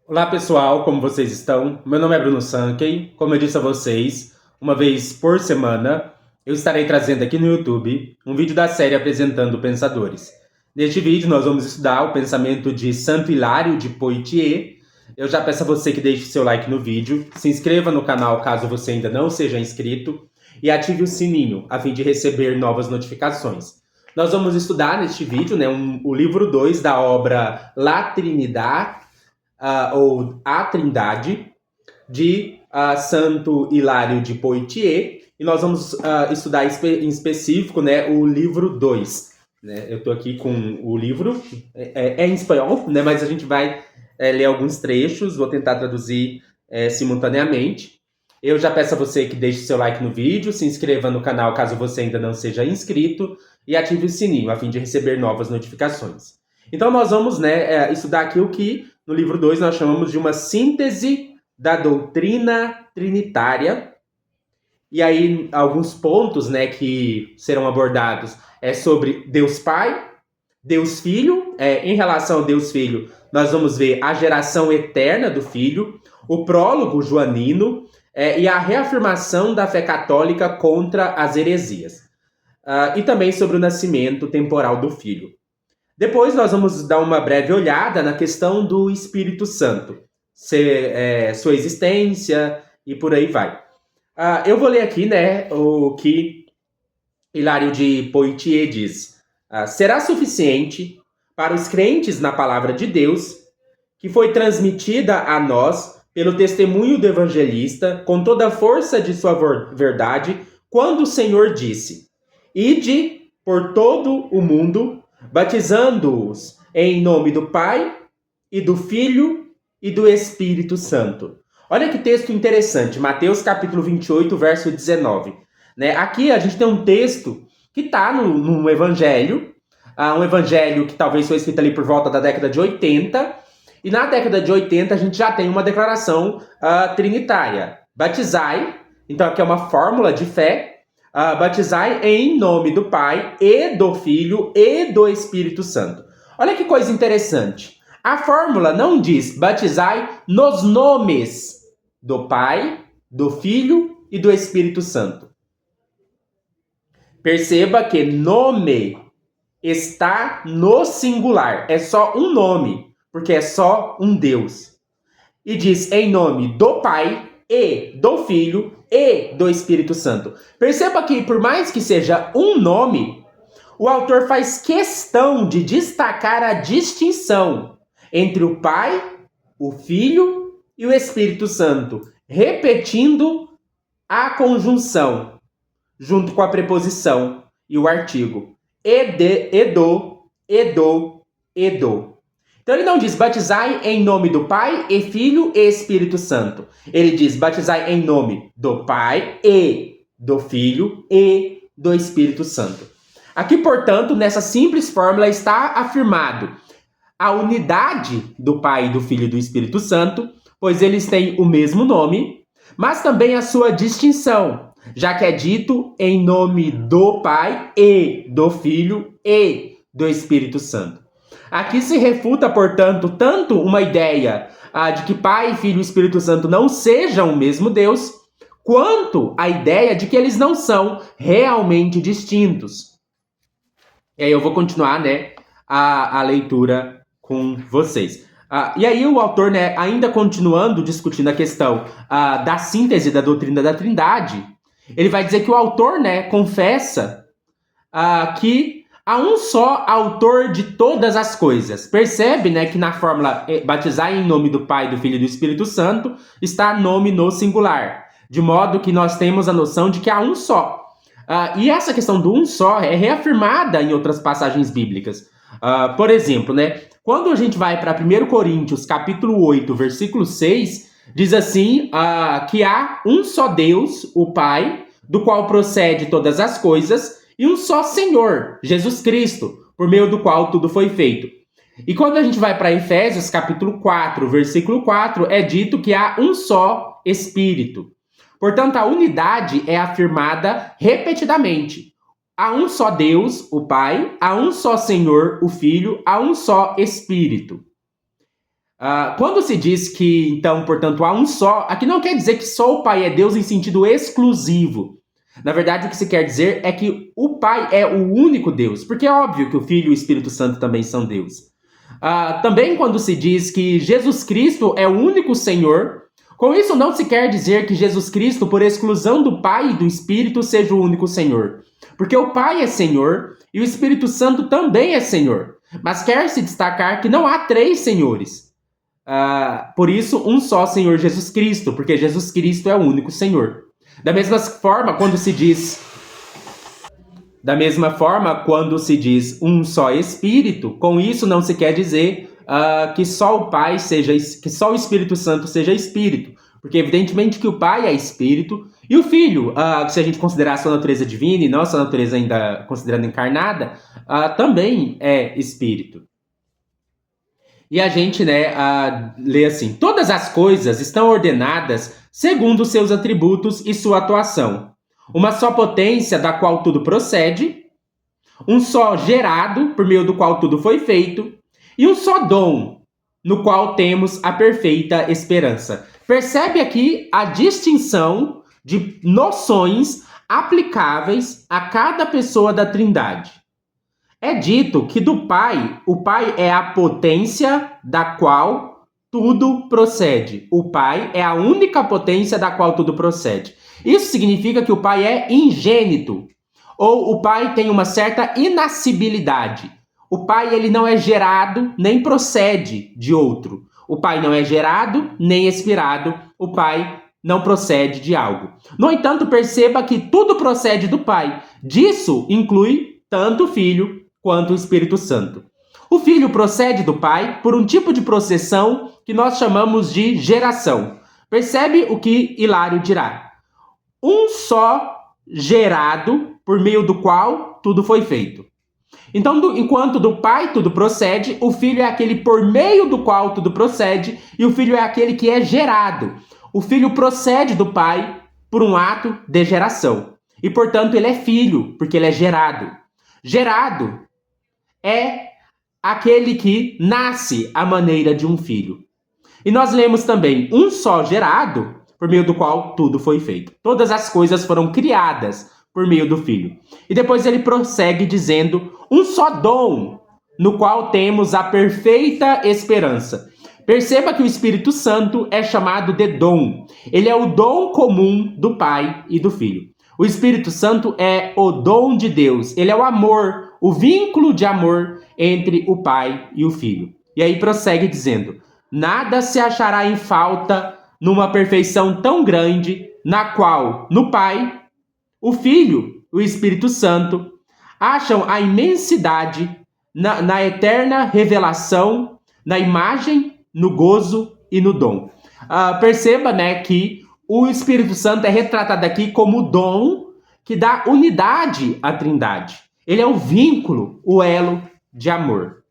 Olá pessoal, como vocês estão? Meu nome é Bruno Sankey. Como eu disse a vocês, uma vez por semana eu estarei trazendo aqui no YouTube um vídeo da série Apresentando Pensadores. Neste vídeo nós vamos estudar o pensamento de Santo Hilário de Poitiers. Eu já peço a você que deixe seu like no vídeo, se inscreva no canal caso você ainda não seja inscrito e ative o sininho a fim de receber novas notificações. Nós vamos estudar neste vídeo o livro 2 da obra La Trinidad, ou A Trindade, de Santo Hilário de Poitiers, e nós vamos estudar em específico, né, o livro 2. Né? Eu estou aqui com o livro, em espanhol, né, mas a gente vai ler alguns trechos, vou tentar traduzir simultaneamente. Eu já peço a você que deixe seu like no vídeo, se inscreva no canal caso você ainda não seja inscrito e ative o sininho a fim de receber novas notificações. Então nós vamos, né, estudar aqui o que no livro 2 nós chamamos de uma síntese da doutrina trinitária. E aí alguns pontos, né, que serão abordados sobre Deus Pai, Deus Filho. Em relação a Deus Filho, nós vamos ver a geração eterna do Filho, o prólogo joanino e a reafirmação da fé católica contra as heresias. E também sobre o nascimento temporal do Filho. Depois nós vamos dar uma breve olhada na questão do Espírito Santo, sua existência e por aí vai. Eu vou ler aqui, né, o que Hilário de Poitiers diz. Será suficiente para os crentes na palavra de Deus, que foi transmitida a nós pelo testemunho do evangelista com toda a força de sua verdade, quando o Senhor disse: Ide por todo o mundo, batizando-os em nome do Pai, e do Filho, e do Espírito Santo. Olha que texto interessante, Mateus capítulo 28, verso 19. Né? Aqui a gente tem um texto que está no Evangelho, um Evangelho que talvez foi escrito ali por volta da década de 80, e na década de 80 a gente já tem uma declaração trinitária. Batizai, então aqui é uma fórmula de fé, batizai em nome do Pai, e do Filho, e do Espírito Santo. Olha que coisa interessante. A fórmula não diz batizai nos nomes do Pai, do Filho e do Espírito Santo. Perceba que nome está no singular. É só um nome, porque é só um Deus. E diz em nome do Pai, e do Filho, e do Espírito Santo. Perceba que, por mais que seja um nome, o autor faz questão de destacar a distinção entre o Pai, o Filho e o Espírito Santo, repetindo a conjunção, junto com a preposição e o artigo. Edo. Então ele não diz batizai em nome do Pai, e Filho e Espírito Santo. Ele diz batizai em nome do Pai, e do Filho e do Espírito Santo. Aqui, portanto, nessa simples fórmula está afirmado a unidade do Pai, do Filho e do Espírito Santo, pois eles têm o mesmo nome, mas também a sua distinção, já que é dito em nome do Pai e do Filho e do Espírito Santo. Aqui se refuta, portanto, tanto uma ideia de que Pai, Filho e Espírito Santo não sejam o mesmo Deus, quanto a ideia de que eles não são realmente distintos. E aí eu vou continuar, né, a leitura com vocês. E aí o autor, né, ainda continuando discutindo a questão da síntese da doutrina da Trindade, ele vai dizer que o autor, né, confessa que há um só autor de todas as coisas. Percebe, né, que na fórmula batizar em nome do Pai, do Filho e do Espírito Santo está nome no singular. De modo que nós temos a noção de que há um só. E essa questão do um só é reafirmada em outras passagens bíblicas. Por exemplo, né, quando a gente vai para 1 Coríntios, capítulo 8, versículo 6, diz assim que há um só Deus, o Pai, do qual procede todas as coisas, e um só Senhor, Jesus Cristo, por meio do qual tudo foi feito. E quando a gente vai para Efésios, capítulo 4, versículo 4, é dito que há um só Espírito. Portanto, a unidade é afirmada repetidamente. Há um só Deus, o Pai, há um só Senhor, o Filho, há um só Espírito. Quando se diz que, então, portanto, há um só, aqui não quer dizer que só o Pai é Deus em sentido exclusivo. Na verdade, o que se quer dizer é que o Pai é o único Deus, porque é óbvio que o Filho e o Espírito Santo também são Deus. Também quando se diz que Jesus Cristo é o único Senhor, com isso não se quer dizer que Jesus Cristo, por exclusão do Pai e do Espírito, seja o único Senhor. Porque o Pai é Senhor e o Espírito Santo também é Senhor. Mas quer-se destacar que não há três senhores. Por isso, um só Senhor Jesus Cristo, porque Jesus Cristo é o único Senhor. Da mesma forma, quando se diz um só Espírito, com isso não se quer dizer que só o Pai que só o Espírito Santo seja Espírito, porque evidentemente que o Pai é Espírito e o Filho, se a gente considerar a sua natureza divina e não a sua natureza ainda considerando encarnada, também é Espírito. E a gente, lê assim: todas as coisas estão ordenadas segundo seus atributos e sua atuação. Uma só potência da qual tudo procede, um só gerado por meio do qual tudo foi feito, e um só dom, no qual temos a perfeita esperança. Percebe aqui a distinção de noções aplicáveis a cada pessoa da Trindade. É dito que do Pai, o Pai é a potência da qual tudo procede. O Pai é a única potência da qual tudo procede. Isso significa que o Pai é ingênito, ou o Pai tem uma certa inascibilidade. O Pai ele não é gerado nem procede de outro. O Pai não é gerado nem expirado. O Pai não procede de algo. No entanto, perceba que tudo procede do Pai. Disso inclui tanto o Filho quanto o Espírito Santo. O Filho procede do Pai por um tipo de processão que nós chamamos de geração. Percebe o que Hilário dirá? Um só gerado por meio do qual tudo foi feito. Então, enquanto do Pai tudo procede, o Filho é aquele por meio do qual tudo procede, e o Filho é aquele que é gerado. O Filho procede do Pai por um ato de geração. E, portanto, ele é filho, porque ele é gerado. Gerado é aquele que nasce à maneira de um filho. E nós lemos também um só gerado, por meio do qual tudo foi feito. Todas as coisas foram criadas por meio do Filho. E depois ele prossegue dizendo um só dom, no qual temos a perfeita esperança. Perceba que o Espírito Santo é chamado de dom. Ele é o dom comum do Pai e do Filho. O Espírito Santo é o dom de Deus. Ele é o amor, o vínculo de amor entre o Pai e o Filho. E aí prossegue dizendo: nada se achará em falta numa perfeição tão grande, na qual, no Pai, o Filho, o Espírito Santo, acham a imensidade na eterna revelação, na imagem, no gozo e no dom. Perceba, que o Espírito Santo é retratado aqui como o dom que dá unidade à Trindade. Ele é o vínculo, o elo de amor.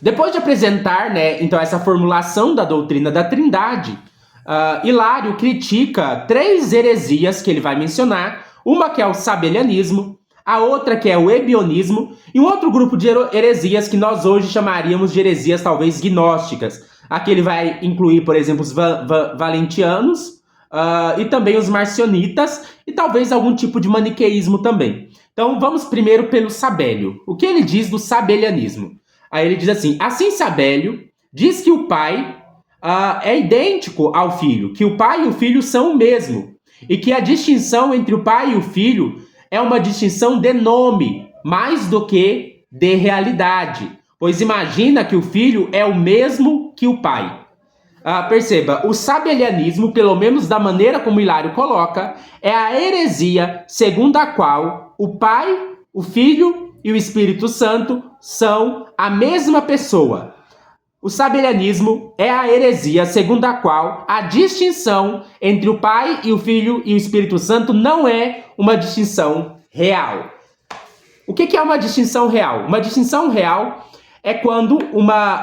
Depois de apresentar, então, essa formulação da doutrina da Trindade, Hilário critica três heresias que ele vai mencionar. Uma que é o sabelianismo, a outra que é o ebionismo, e um outro grupo de heresias que nós hoje chamaríamos de heresias talvez gnósticas. Aqui ele vai incluir, por exemplo, os valentianos, e também os marcionitas, e talvez algum tipo de maniqueísmo também. Então vamos primeiro pelo Sabélio. O que ele diz do sabelianismo? Aí ele diz assim Sabélio diz que o Pai é idêntico ao Filho, que o Pai e o Filho são o mesmo, e que a distinção entre o Pai e o Filho é uma distinção de nome, mais do que de realidade, pois imagina que o Filho é o mesmo que o Pai. Perceba, o sabelianismo, pelo menos da maneira como Hilário coloca, é a heresia segundo a qual o Pai, o Filho e o Espírito Santo são a mesma pessoa. O sabelianismo é a heresia segundo a qual a distinção entre o Pai e o Filho e o Espírito Santo não é uma distinção real. O que é uma distinção real? Uma distinção real é quando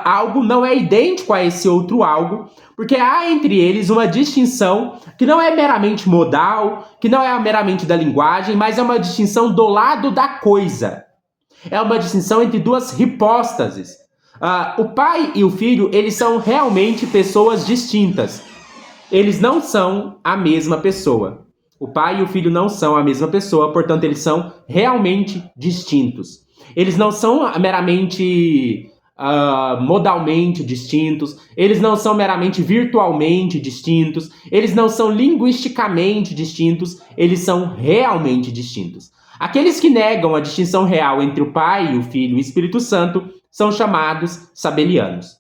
algo não é idêntico a esse outro algo, porque há entre eles uma distinção que não é meramente modal, que não é meramente da linguagem, mas é uma distinção do lado da coisa. É uma distinção entre duas hipóstases. O pai e o filho, eles são realmente pessoas distintas. Eles não são a mesma pessoa. O pai e o filho não são a mesma pessoa, portanto, eles são realmente distintos. Eles não são meramente modalmente distintos, eles não são meramente virtualmente distintos, eles não são linguisticamente distintos, eles são realmente distintos. Aqueles que negam a distinção real entre o Pai, o Filho e o Espírito Santo são chamados sabelianos.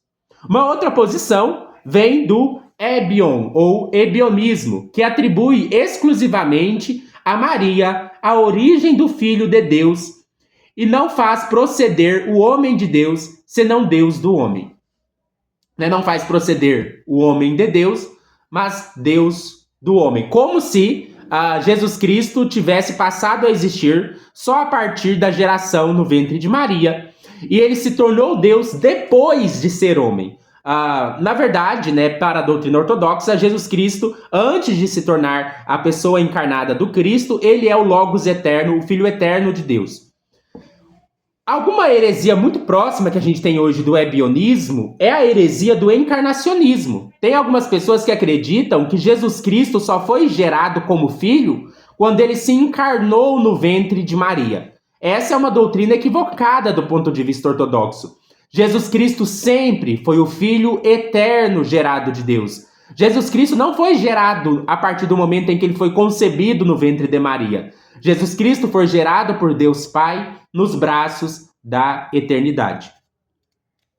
Uma outra posição vem do Ebion, ou ebionismo, que atribui exclusivamente a Maria a origem do Filho de Deus e não faz proceder o homem de Deus senão Deus do homem. Não faz proceder o homem de Deus, mas Deus do homem. Como se Jesus Cristo tivesse passado a existir só a partir da geração no ventre de Maria. E ele se tornou Deus depois de ser homem. Na verdade, para a doutrina ortodoxa, Jesus Cristo, antes de se tornar a pessoa encarnada do Cristo, ele é o Logos eterno, o Filho eterno de Deus. Alguma heresia muito próxima que a gente tem hoje do ebionismo é a heresia do encarnacionismo. Tem algumas pessoas que acreditam que Jesus Cristo só foi gerado como filho quando ele se encarnou no ventre de Maria. Essa é uma doutrina equivocada do ponto de vista ortodoxo. Jesus Cristo sempre foi o Filho eterno gerado de Deus. Jesus Cristo não foi gerado a partir do momento em que ele foi concebido no ventre de Maria. Jesus Cristo foi gerado por Deus Pai nos braços da eternidade.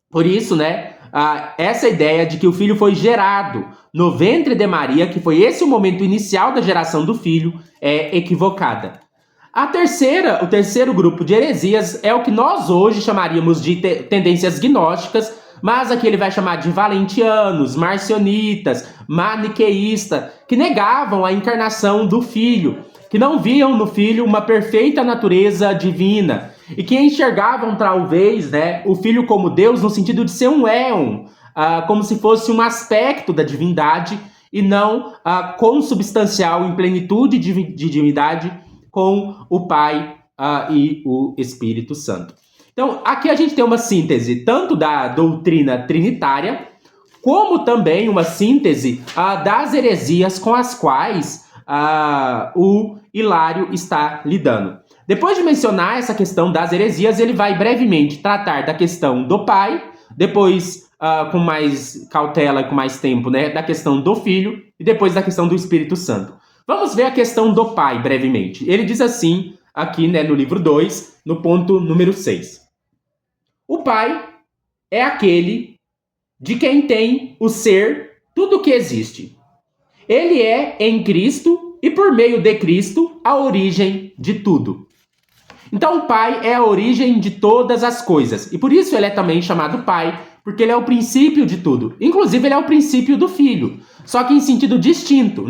Por isso, essa ideia de que o Filho foi gerado no ventre de Maria, que foi esse o momento inicial da geração do Filho, é equivocada. O terceiro grupo de heresias é o que nós hoje chamaríamos de tendências gnósticas, mas aqui ele vai chamar de valentianos, marcionitas, maniqueístas, que negavam a encarnação do Filho, que não viam no Filho uma perfeita natureza divina e que enxergavam talvez o Filho como Deus no sentido de ser um éon, como se fosse um aspecto da divindade e não consubstancial em plenitude de divindade com o Pai e o Espírito Santo. Então, aqui a gente tem uma síntese tanto da doutrina trinitária, como também uma síntese das heresias com as quais o Hilário está lidando. Depois de mencionar essa questão das heresias, ele vai brevemente tratar da questão do Pai, depois, com mais cautela e com mais tempo, da questão do Filho, e depois da questão do Espírito Santo. Vamos ver a questão do Pai brevemente. Ele diz assim, aqui no livro 2, no ponto número 6. O Pai é aquele de quem tem o ser tudo que existe. Ele é em Cristo e por meio de Cristo a origem de tudo. Então o Pai é a origem de todas as coisas. E por isso ele é também chamado Pai, porque ele é o princípio de tudo. Inclusive ele é o princípio do Filho, só que em sentido distinto,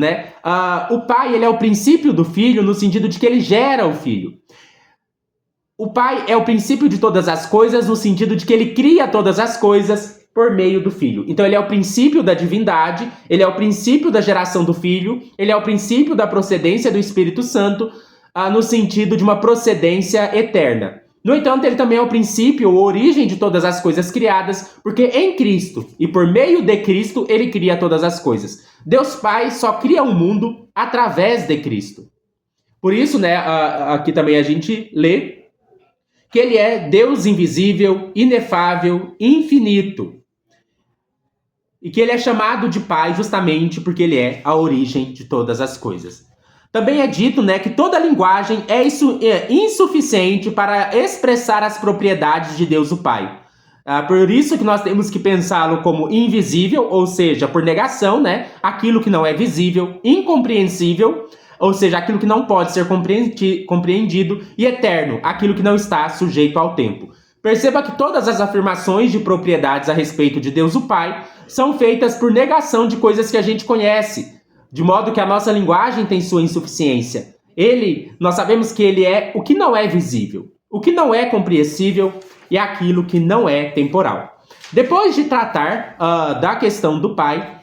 o Pai ele é o princípio do Filho no sentido de que ele gera o Filho. O Pai é o princípio de todas as coisas no sentido de que ele cria todas as coisas por meio do Filho. Então ele é o princípio da divindade, ele é o princípio da geração do Filho, ele é o princípio da procedência do Espírito Santo, no sentido de uma procedência eterna. No entanto, ele também é o princípio ou origem de todas as coisas criadas, porque em Cristo e por meio de Cristo ele cria todas as coisas. Deus Pai só cria o mundo através de Cristo. Por isso, aqui também a gente lê que ele é Deus invisível, inefável, infinito. E que ele é chamado de Pai justamente porque ele é a origem de todas as coisas. Também é dito que toda linguagem é insuficiente para expressar as propriedades de Deus o Pai. Por isso que nós temos que pensá-lo como invisível, ou seja, por negação, aquilo que não é visível, incompreensível, ou seja, aquilo que não pode ser compreendido, e eterno, aquilo que não está sujeito ao tempo. Perceba que todas as afirmações de propriedades a respeito de Deus o Pai são feitas por negação de coisas que a gente conhece, de modo que a nossa linguagem tem sua insuficiência. Nós sabemos que ele é o que não é visível, o que não é compreensível e aquilo que não é temporal. Depois de tratar da questão do Pai,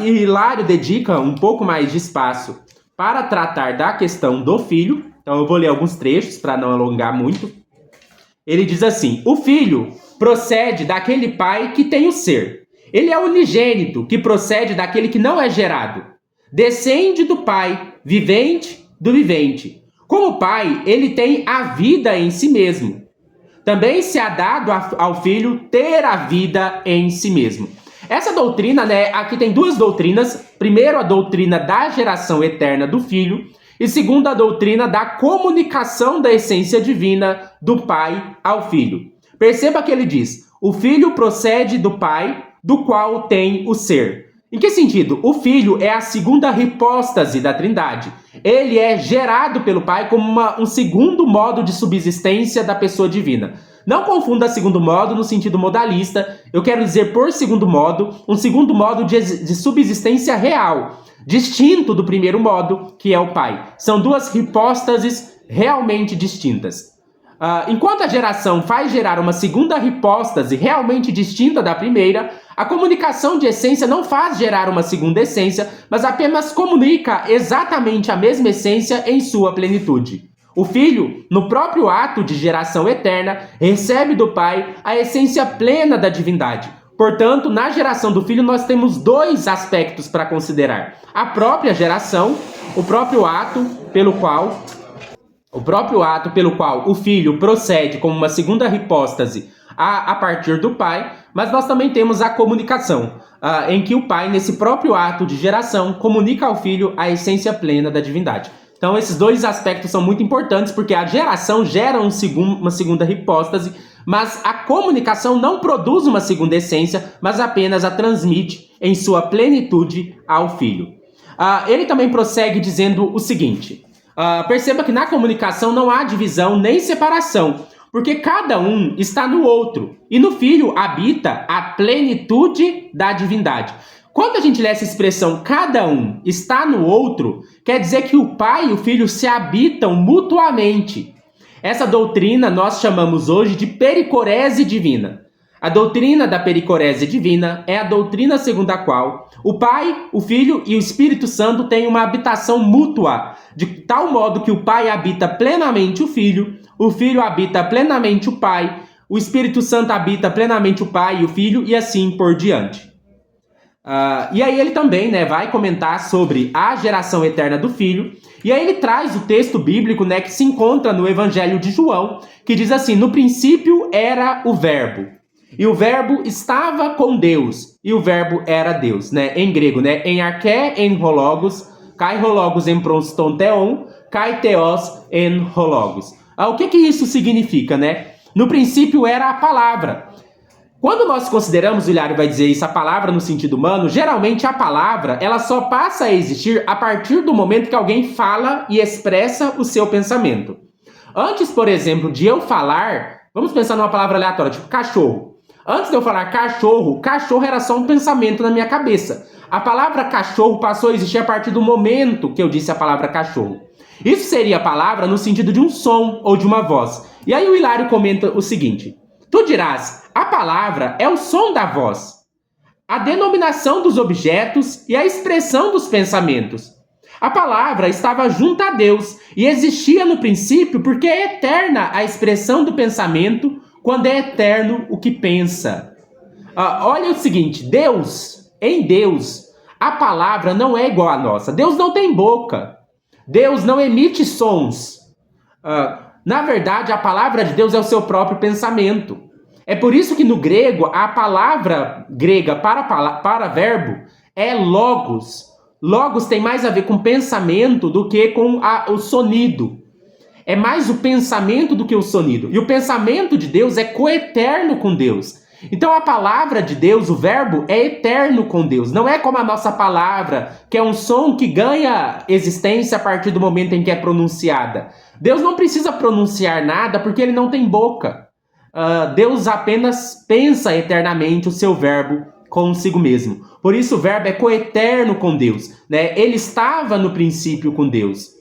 Hilário dedica um pouco mais de espaço para tratar da questão do Filho. Então eu vou ler alguns trechos para não alongar muito. Ele diz assim: o filho procede daquele pai que tem o ser. Ele é unigênito, que procede daquele que não é gerado. Descende do pai, vivente do vivente. Como pai, ele tem a vida em si mesmo. Também se há dado ao filho ter a vida em si mesmo. Essa doutrina, né, aqui tem duas doutrinas. Primeiro, a doutrina da geração eterna do filho. E segundo, a doutrina da comunicação da essência divina do pai ao filho. Perceba que ele diz: o filho procede do pai, do qual tem o ser. Em que sentido? O filho é a segunda hipóstase da Trindade. Ele é gerado pelo pai como um segundo modo de subsistência da pessoa divina. Não confunda segundo modo no sentido modalista. Eu quero dizer, por segundo modo, um segundo modo de subsistência real, distinto do primeiro modo, que é o pai. São duas hipóstases realmente distintas. Enquanto a geração faz gerar uma segunda hipóstase realmente distinta da primeira, a comunicação de essência não faz gerar uma segunda essência, mas apenas comunica exatamente a mesma essência em sua plenitude. O filho, no próprio ato de geração eterna, recebe do pai a essência plena da divindade. Portanto, na geração do filho nós temos dois aspectos para considerar: a própria geração, o próprio ato pelo qual o filho procede como uma segunda hipóstase a partir do pai, mas nós também temos a comunicação, em que o pai, nesse próprio ato de geração, comunica ao filho a essência plena da divindade. Então, esses dois aspectos são muito importantes, porque a geração gera uma segunda hipóstase, mas a comunicação não produz uma segunda essência, mas apenas a transmite em sua plenitude ao filho. Ele também prossegue dizendo o seguinte: perceba que na comunicação não há divisão nem separação, porque cada um está no outro, e no filho habita a plenitude da divindade. Quando a gente lê essa expressão, cada um está no outro, quer dizer que o pai e o filho se habitam mutuamente. Essa doutrina nós chamamos hoje de pericorese divina. A doutrina da pericorese divina é a doutrina segundo a qual o Pai, o Filho e o Espírito Santo têm uma habitação mútua, de tal modo que o Pai habita plenamente o Filho habita plenamente o Pai, o Espírito Santo habita plenamente o Pai e o Filho, e assim por diante. E aí ele também, vai comentar sobre a geração eterna do Filho, e aí ele traz o texto bíblico, que se encontra no Evangelho de João, que diz assim: no princípio era o Verbo, e o Verbo estava com Deus, e o Verbo era Deus, em grego, em arché en hologos, kai hologos en prostonteon, kai theos en hologos. O que isso significa, No princípio era a palavra. Quando nós consideramos, o Hilário vai dizer isso, a palavra no sentido humano, geralmente a palavra ela só passa a existir a partir do momento que alguém fala e expressa o seu pensamento. Antes, por exemplo, de eu falar, vamos pensar numa palavra aleatória, tipo cachorro. Antes de eu falar cachorro, cachorro era só um pensamento na minha cabeça. A palavra cachorro passou a existir a partir do momento que eu disse a palavra cachorro. Isso seria a palavra no sentido de um som ou de uma voz. E aí o Hilário comenta o seguinte: tu dirás, a palavra é o som da voz, a denominação dos objetos e a expressão dos pensamentos. A palavra estava junto a Deus e existia no princípio porque é eterna a expressão do pensamento quando é eterno o que pensa. Olha o seguinte, em Deus, a palavra não é igual à nossa. Deus não tem boca. Deus não emite sons. Na verdade, a palavra de Deus é o seu próprio pensamento. É por isso que no grego, a palavra grega para verbo é logos. Logos tem mais a ver com pensamento do que com o sonido. É mais o pensamento do que o sonido. E o pensamento de Deus é coeterno com Deus. Então a palavra de Deus, o verbo, é eterno com Deus. Não é como a nossa palavra, que é um som que ganha existência a partir do momento em que é pronunciada. Deus não precisa pronunciar nada porque ele não tem boca. Deus apenas pensa eternamente o seu verbo consigo mesmo. Por isso o verbo é coeterno com Deus. Ele estava no princípio com Deus.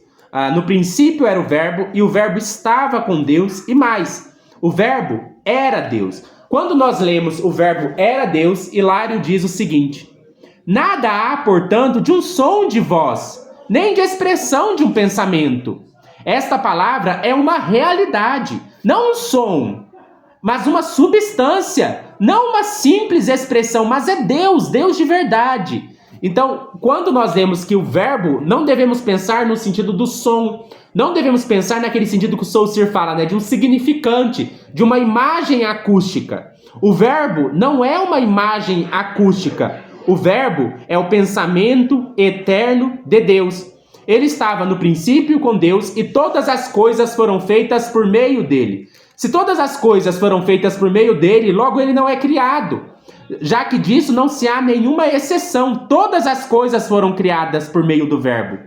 No princípio era o verbo e o verbo estava com Deus e mais. O verbo era Deus. Quando nós lemos o verbo era Deus, Hilário diz o seguinte: nada há, portanto, de um som de voz, nem de expressão de um pensamento. Esta palavra é uma realidade, não um som, mas uma substância, não uma simples expressão, mas é Deus, Deus de verdade. Então, quando nós vemos que o verbo, não devemos pensar no sentido do som, não devemos pensar naquele sentido que o Saussure fala, né, de um significante, de uma imagem acústica. O verbo não é uma imagem acústica. O verbo é o pensamento eterno de Deus. Ele estava no princípio com Deus e todas as coisas foram feitas por meio dele. Se todas as coisas foram feitas por meio dele, logo ele não é criado. Já que disso não se há nenhuma exceção. Todas as coisas foram criadas por meio do verbo.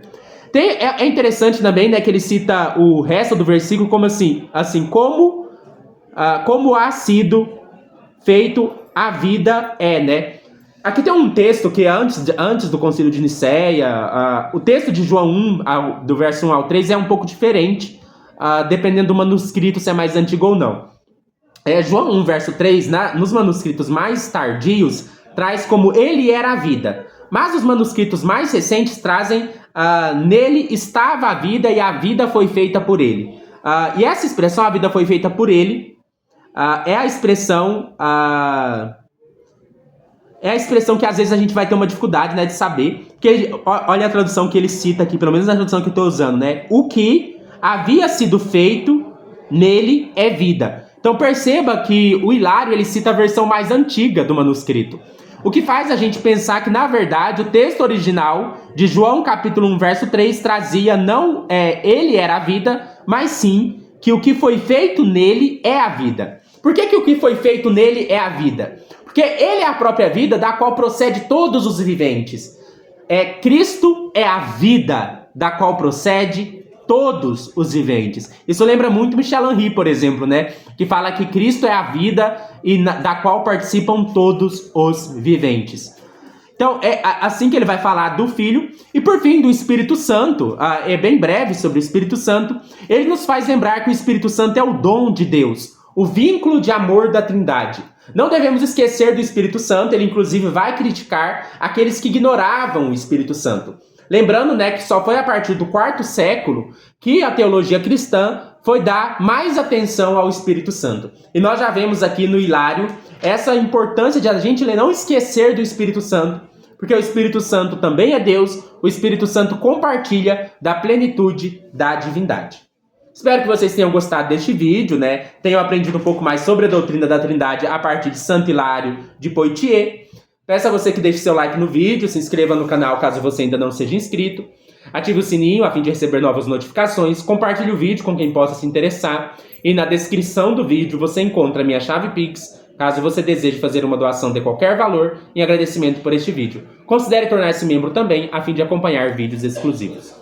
É interessante também, né, que ele cita o resto do versículo como assim como há sido feito a vida né? Aqui tem um texto que antes do Concílio de Nicéia, o texto de João 1, do verso 1 ao 3, é um pouco diferente, dependendo do manuscrito se é mais antigo ou não. João 1, verso 3, nos manuscritos mais tardios, traz como ele era a vida. Mas os manuscritos mais recentes trazem nele estava a vida e a vida foi feita por ele. E essa expressão, a vida foi feita por ele, é a expressão que às vezes a gente vai ter uma dificuldade, né, de saber. Porque olha a tradução que ele cita aqui, pelo menos a tradução que eu estou usando, né? O que havia sido feito nele é vida. Então perceba que o Hilário ele cita a versão mais antiga do manuscrito. O que faz a gente pensar que, na verdade, o texto original de João capítulo 1, verso 3 trazia não ele era a vida, mas sim que o que foi feito nele é a vida. Por que o que foi feito nele é a vida? Porque ele é a própria vida da qual procede todos os viventes. Cristo é a vida da qual procede todos os viventes. Isso lembra muito Michel Henry, por exemplo, né? Que fala que Cristo é a vida e da qual participam todos os viventes. Então, é assim que ele vai falar do Filho. E por fim, do Espírito Santo, é bem breve sobre o Espírito Santo. Ele nos faz lembrar que o Espírito Santo é o dom de Deus, o vínculo de amor da Trindade. Não devemos esquecer do Espírito Santo, ele inclusive vai criticar aqueles que ignoravam o Espírito Santo. Lembrando, né, que só foi a partir do quarto século que a teologia cristã foi dar mais atenção ao Espírito Santo. E nós já vemos aqui no Hilário essa importância de a gente não esquecer do Espírito Santo, porque o Espírito Santo também é Deus, o Espírito Santo compartilha da plenitude da divindade. Espero que vocês tenham gostado deste vídeo, né? Tenham aprendido um pouco mais sobre a doutrina da Trindade a partir de Santo Hilário de Poitiers. Peço a você que deixe seu like no vídeo, se inscreva no canal caso você ainda não seja inscrito. Ative o sininho a fim de receber novas notificações. Compartilhe o vídeo com quem possa se interessar. E na descrição do vídeo você encontra a minha chave Pix, caso você deseje fazer uma doação de qualquer valor em agradecimento por este vídeo. Considere tornar-se membro também a fim de acompanhar vídeos exclusivos.